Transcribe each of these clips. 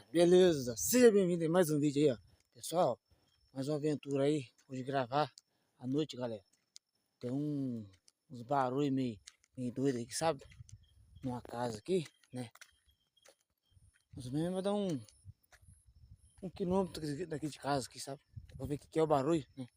Beleza, seja bem-vindo em mais um vídeo aí, ó. Pessoal, mais uma aventura aí, hoje gravar à noite, galera. Tem uns barulhos meio doidos aqui, sabe? Numa casa aqui, né? Mais ou menos vai dar um quilômetro daqui de casa, aqui, sabe? Pra ver o que é o barulho, né?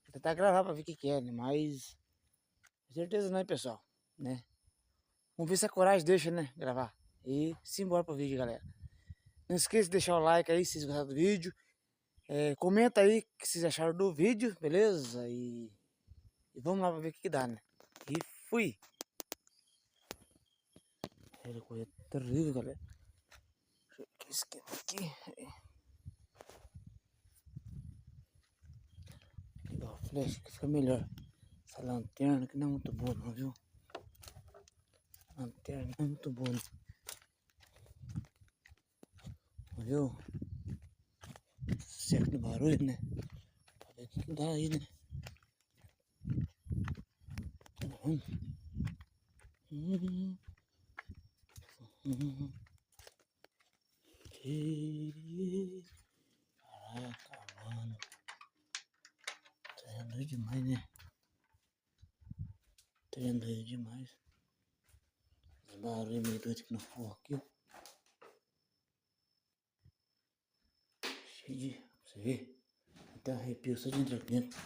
Vou tentar gravar pra ver o que é, né? Mas, com certeza não é, pessoal, né? Vamos ver se a coragem deixa, né? Gravar. E simbora pro vídeo, galera. Não esqueça de deixar o like aí se vocês gostaram do vídeo. Comenta aí o que vocês acharam do vídeo, beleza? E vamos lá pra ver o que dá, né? E fui! Ele correu terrível, galera. Deixa eu esquentar aqui. Pegar a flecha que fica melhor. Essa lanterna que não é muito boa não, viu? A lanterna não é muito boa não. Viu? Certo barulho, né? Pra ver o que dá aí, né? Caraca, mano. Tá doido demais, né? Tá doido demais. Os barulhos meio doidos aqui no forro aqui, ó. Cheio de... Você vê? Até arrepio só de entrar aqui dentro.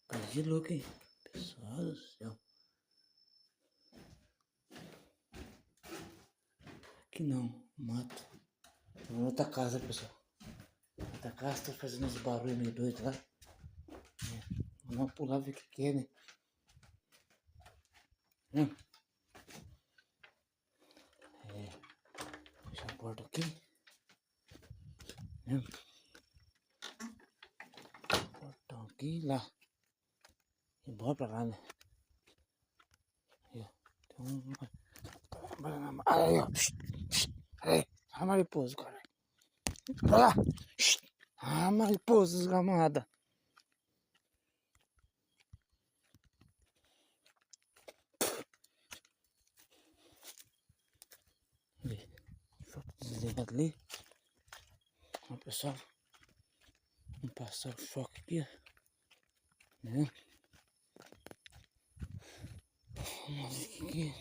Cara de louco, hein? Pessoal do céu. Aqui não, mato. Vou outra casa, pessoal. Outra casa tá fazendo uns barulhos meio doidos lá. Vamos pular ver o que é, né? Fecha a porta aqui. Portão aqui lá. E bora pra lá, né? Aí, ó. Tem aí, ó. Aí, a mariposa, cara. Olha lá. A mariposa desgramada. Desligado ali. Ó, pessoal. Vamos passar o choque aqui, ó. Né? Vamos ver aqui.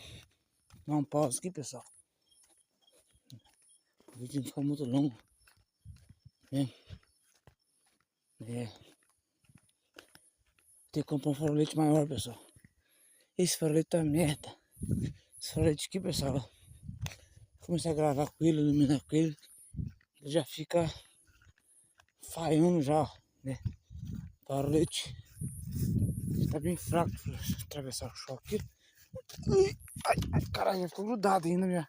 Dá um pause aqui, pessoal. O vídeo não fica muito longo. Né? Tem que comprar um farolete maior, pessoal. Esse farolete tá merda. Esse farolete aqui, pessoal. Vou começar a gravar com ele, iluminar com ele. Ele já fica falhando já, ó, né? Farolete tá bem fraco pra atravessar o choque. Ai, ai, caralho, ficou grudado ainda, minha.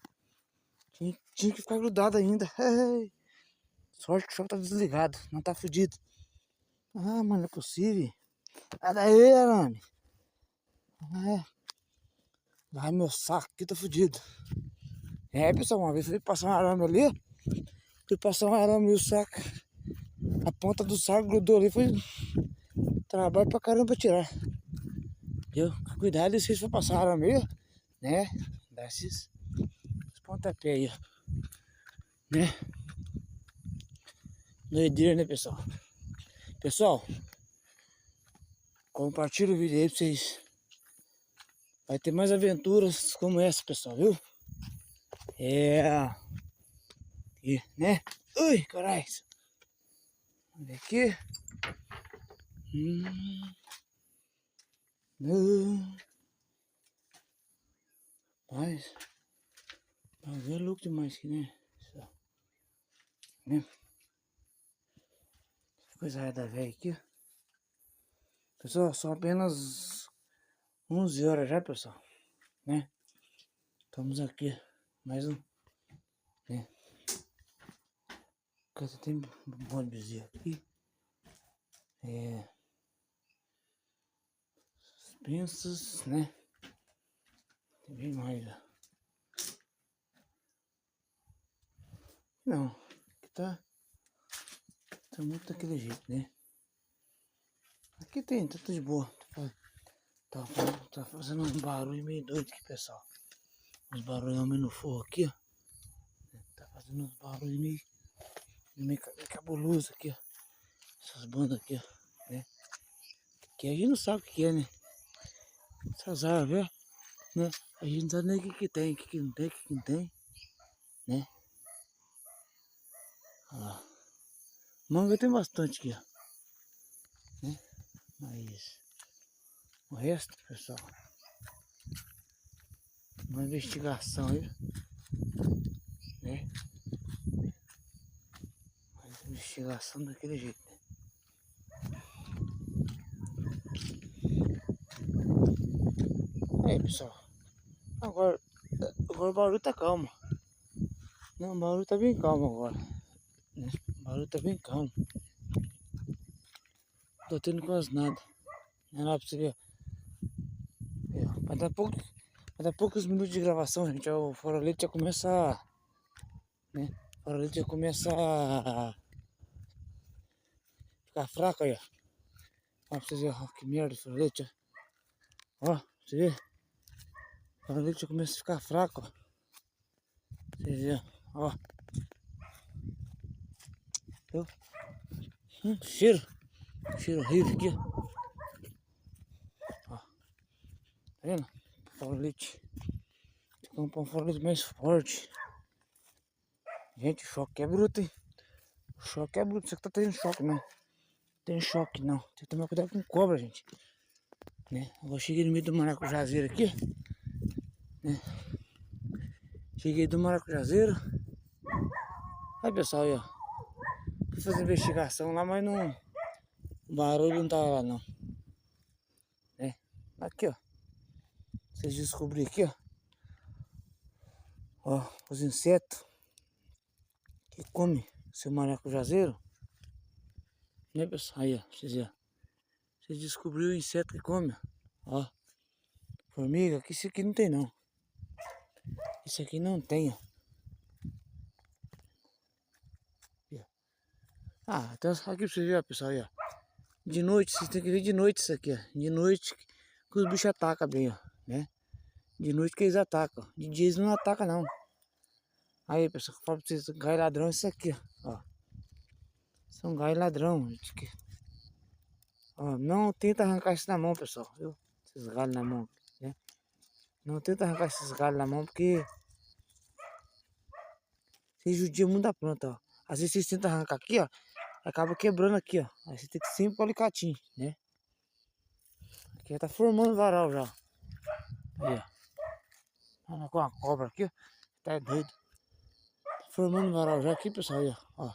Tinha que ficar grudado ainda. Ei. Sorte que o choque tá desligado, não tá fudido. Ah, mano, não é possível. Sai daí, arame. Ai, meu saco aqui tá fudido. Pessoal, uma vez eu fui passar um arame ali. Fui passar um arame e o saco. A ponta do saco grudou ali. Foi trabalho pra caramba pra tirar. Viu? Cuidado se vocês for passar um arame aí, né? Dá esses pontapés aí, ó. Né? Doideira, né, pessoal? Pessoal, compartilha o vídeo aí pra vocês. Vai ter mais aventuras como essa, pessoal, viu? E, né? Ui, caralho. Olha aqui. Mas é louco demais aqui, né? Né? Coisa da velha aqui. Pessoal, são apenas 11 horas já, pessoal. Né? Estamos aqui. Mais um. Né? Casa tem bom bezerro aqui. Suspensas, né? Tem bem mais, ó. Não, aqui tá muito daquele jeito, né? Aqui tá tudo de boa. Tá fazendo um barulho meio doido aqui, pessoal. Uns barulhos meio no forro aqui, ó. fazendo uns barulhos meio cabuloso aqui, ó. Essas bandas aqui, ó, né? Que a gente não sabe o que é, né? Essas árvores, ó, né? A gente não sabe nem o que tem, o que não tem, o que não tem, né? Olha lá. Manga tem bastante aqui, ó, né? Mas o resto, pessoal, uma investigação aí, né? Mas investigação daquele jeito, né? Aí, pessoal, agora o barulho tá calmo. Não, o barulho tá bem calmo agora, né? O barulho tá bem calmo. Tô tendo quase nada. Não é lá pra você ver. Aí, ó. Vai dar poucos minutos de gravação, gente. O farolete já começa, né? O farolete já começa a ficar fraco aí, ó. Ó, pra vocês verem, ó, que merda de farolete, ó. Ó, pra você ver. O farolete já começa a ficar fraco, ó. Pra vocês verem, ó. Viu? Cheiro horrível aqui, ó. Tá vendo? Farolete. Tem que comprar um farolete mais forte. Gente, o choque é bruto, hein? O choque é bruto. Você que tá tendo choque, não. Tem choque, não. Tem que tomar cuidado com cobra, gente. Né? Eu cheguei no meio do maracujazeiro aqui, né? Cheguei do maracujazeiro. Aí, pessoal, aí, ó. Fui fazer investigação lá, mas não... O barulho não tava lá, não. Né? Aqui, ó. Vocês descobriram aqui, ó. Ó, os insetos que comem seu maracujazeiro. Né, pessoal? Aí, ó. Vocês descobriram o inseto que come, ó. Formiga, que isso aqui não tem, não. Isso aqui não tem, ó. Ah, então aqui pra vocês verem, pessoal, aí, ó. De noite, vocês têm que ver de noite isso aqui, ó. De noite que os bichos atacam bem, ó, né? De noite que eles atacam. De dia eles não atacam, não. Aí, pessoal, eu falo pra vocês, gai ladrão é isso aqui, ó. São gai ladrão, gente. Ó, não tenta arrancar isso na mão, pessoal, viu? Esses galhos na mão, né? Não tenta arrancar esses galhos na mão, porque vocês judiam muito da planta, ó. Às vezes vocês tentam arrancar aqui, ó. Acaba quebrando aqui, ó. Aí você tem que sempre com o alicatinho, né? Aqui já tá formando varal já. Aí, ó. Olha com a cobra aqui, ó. Tá doido. Tá formando varal já aqui, pessoal. Aí, ó.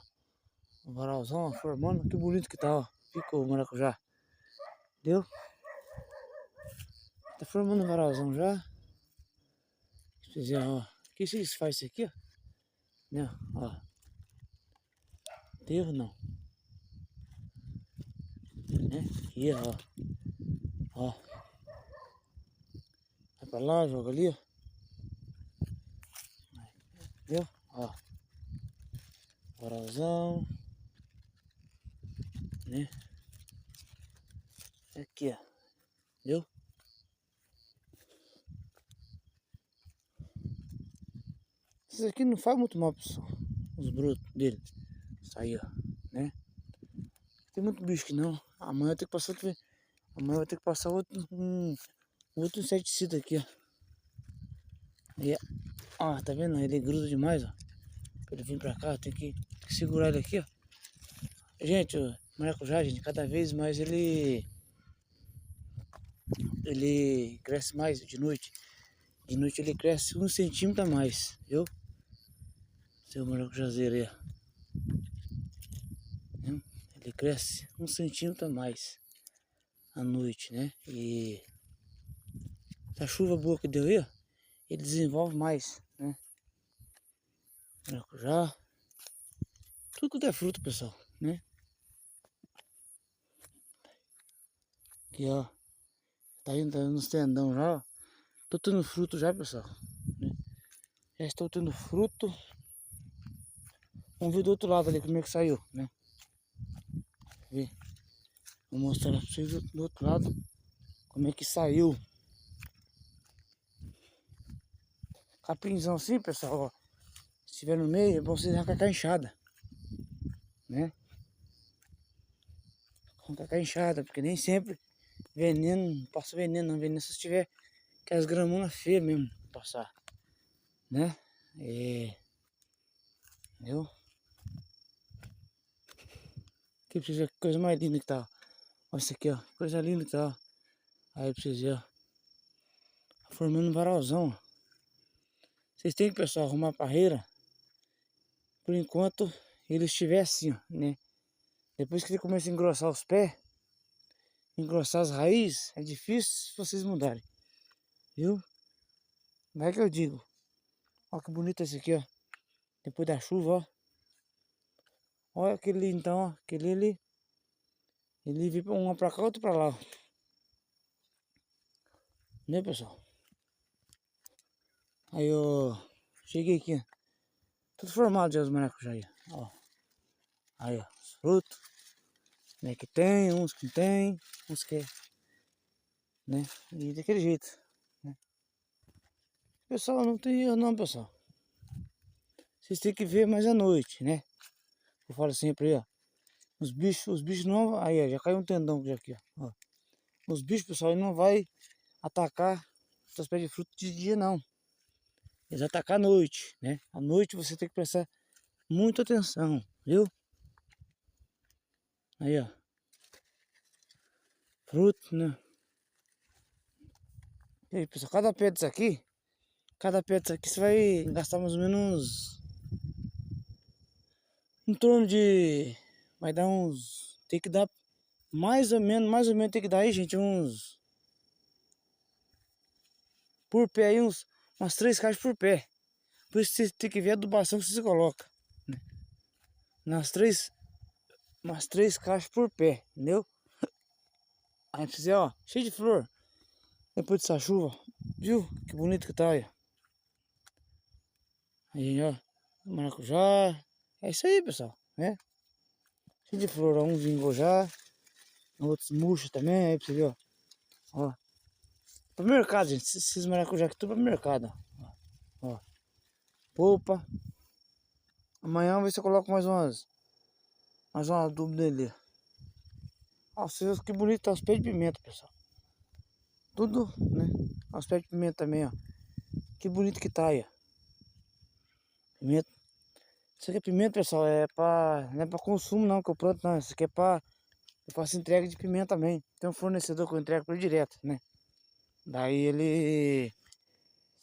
O varalzão, ó, formando. Que bonito que tá, ó. Ficou o maracujá. Deu? Tá formando varalzão já. Vocês verem, ó. O que vocês fazem isso aqui, ó? Né? Ó. Deu não? Né? Aqui, ó. Ó. Vai pra lá, joga ali, ó. Viu? Ó. Varalzão. Né? Aqui, ó. Viu? Esses aqui não faz muito mal, pessoal. Os brotos dele. Isso aí, ó. Né? Tem muito bicho que não. Amanhã eu tenho que passar outro. Amanhã eu vou ter que passar outro inseticida aqui, ó. Aí, ó, tá vendo? Ele gruda demais, ó. Pra ele vir pra cá, tem que segurar ele aqui, ó. Gente, o maracujá, gente, cada vez mais ele cresce mais de noite. De noite ele cresce 1 centímetro a mais, viu? Seu maracujazeiro aí, ó. Ele cresce 1 centímetro a mais à noite, né? E a chuva boa que deu aí, ó, ele desenvolve mais, né? Maracujá. Tudo que é fruto, pessoal, né? Aqui, ó. Tá indo nos tendão já, ó. Tô tendo fruto já, pessoal, né? Já estou tendo fruto. Vamos ver do outro lado ali como é que saiu, né? Ver. Vou mostrar pra vocês do outro lado como é que saiu. Capinzão assim, pessoal, ó. estiver no meio, é bom você arrancar com a enxada, né? Arrancar com a enxada, porque nem sempre veneno, passa veneno, não veneno se tiver que as gramunas feias mesmo passar, né? Entendeu? Aqui pra vocês verem que coisa mais linda que tá. Olha isso aqui, ó. Coisa linda que tá, ó. Aí pra vocês verem, ó. Tá formando um varalzão, ó. Vocês têm que, pessoal, arrumar a parreira. Por enquanto, ele estiver assim, ó, né? Depois que ele começa a engrossar os pés, engrossar as raízes, é difícil vocês mudarem. Viu? Não é que eu digo. Olha que bonito esse aqui, ó. Depois da chuva, ó. Olha aquele então, ó. Aquele ali. Ele veio uma pra cá, outro pra lá, ó. Né, pessoal? Aí eu cheguei aqui, ó. Tudo formado já os maracujá aí, ó. Aí, ó. Os frutos. Né, que tem, uns que não tem, uns que... Né? E daquele jeito. Né? Pessoal, não tem erro não, pessoal. Vocês têm que ver mais à noite, né? Eu falo sempre aí, ó. Os bichos não... Aí, ó, já caiu um tendão já aqui, ó. Os bichos, pessoal, ele não vai atacar seus pés de fruto de dia, não. Eles atacam à noite, né? À noite você tem que prestar muita atenção, viu? Aí, ó. Fruto, né? E aí, pessoal, cada pé disso aqui você vai gastar mais ou menos em torno de... Vai dar uns... Tem que dar mais ou menos tem que dar aí, gente, uns... Por pé aí, umas 3 caixas por pé. Por isso você tem que ver a adubação que você coloca, né? Umas três caixas por pé, entendeu? Aí pra você, ó, cheio de flor. Depois dessa chuva, viu? Que bonito que tá aí. Aí, ó, maracujá. É isso aí, pessoal, né? Cheio de flor, ó, uns vingou já. Outros murchos também, aí pra você ver, ó. Ó. Pro mercado, gente. Esses maracujá aqui tudo pro mercado, ó. Ó. Polpa. Amanhã vamos ver se eu coloco mais uma adubo nele. Ó, vocês que bonito tá os pés de pimenta, pessoal. Tudo, né? Os pés de pimenta também, ó. Que bonito que tá aí, ó. Pimenta. Isso aqui é pimenta, pessoal, não é pra consumo não, que eu planto não. Isso aqui é pra... Eu faço entrega de pimenta também. Tem um fornecedor que eu entrego pra ele direto, né? Daí ele...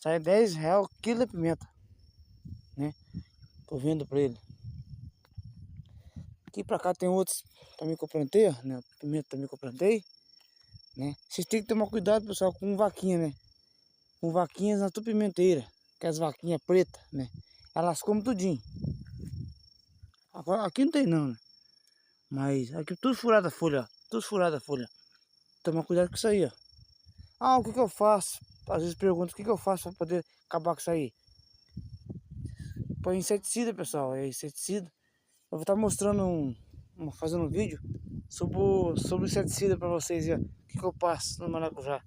Sai R$10 o quilo de pimenta, né? Tô vendo pra ele. Aqui pra cá tem outros também que eu plantei, ó, né? Pimenta também que eu plantei, né? Vocês têm que tomar cuidado, pessoal, com vaquinha, né? Com vaquinhas na tua pimenteira. Que as vaquinhas pretas, né? Elas comem tudinho. Agora, aqui não tem não, né? Mas aqui tudo furada a folha, ó. Tudo furada a folha. Toma cuidado com isso aí, ó. Ah, o que que eu faço? Às vezes perguntam o que que eu faço para poder acabar com isso aí. Põe inseticida, pessoal. É inseticida. Eu vou estar mostrando fazendo um vídeo sobre inseticida para vocês, ó. O que que eu passo no maracujá.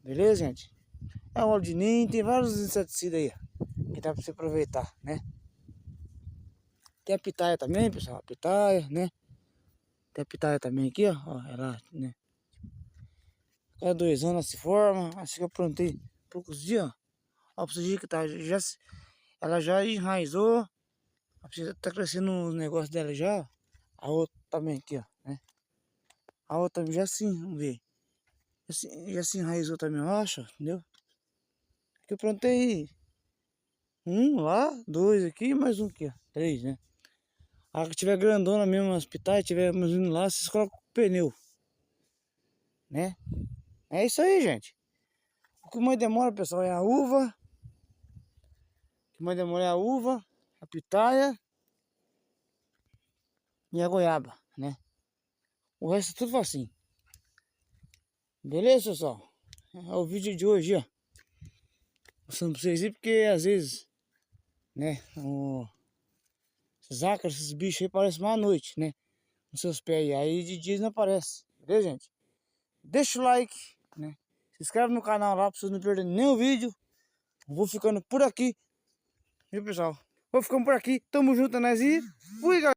Beleza, gente? É óleo de ninho, tem vários inseticidas aí, ó, que dá para você aproveitar, né? Tem a pitaia também, pessoal. A pitaia, né? Tem a pitaia também aqui, ó. Ó, ela, né? Cada 2 anos ela se forma. Acho que eu plantei poucos dias, ó. Ó, pra vocês verem que tá, ela já enraizou. Tá crescendo os negócios dela já. A outra também aqui, ó, né? A outra também já sim, vamos ver. Já se enraizou também, eu acho, entendeu? Aqui eu plantei um lá, 2 aqui, mais um aqui, ó. 3, né? A que tiver grandona mesmo, as pitaia, tiver mais um lá, vocês colocam o pneu, né? É isso aí, gente. O que mais demora, pessoal, é a uva. O que mais demora é a uva, a pitaia e a goiaba, né? O resto é tudo facinho. Beleza, pessoal? É o vídeo de hoje, ó. Mostrando pra vocês aí, porque às vezes, né, esses ácaros, esses bichos aí aparecem mais à noite, né? Nos seus pés aí de dia não aparece. Beleza, gente? Deixa o like, né? Se inscreve no canal lá pra vocês não perderem nenhum vídeo. Vou ficando por aqui. Viu, pessoal? Vou ficando por aqui. Tamo junto, Anésia. Fui, galera.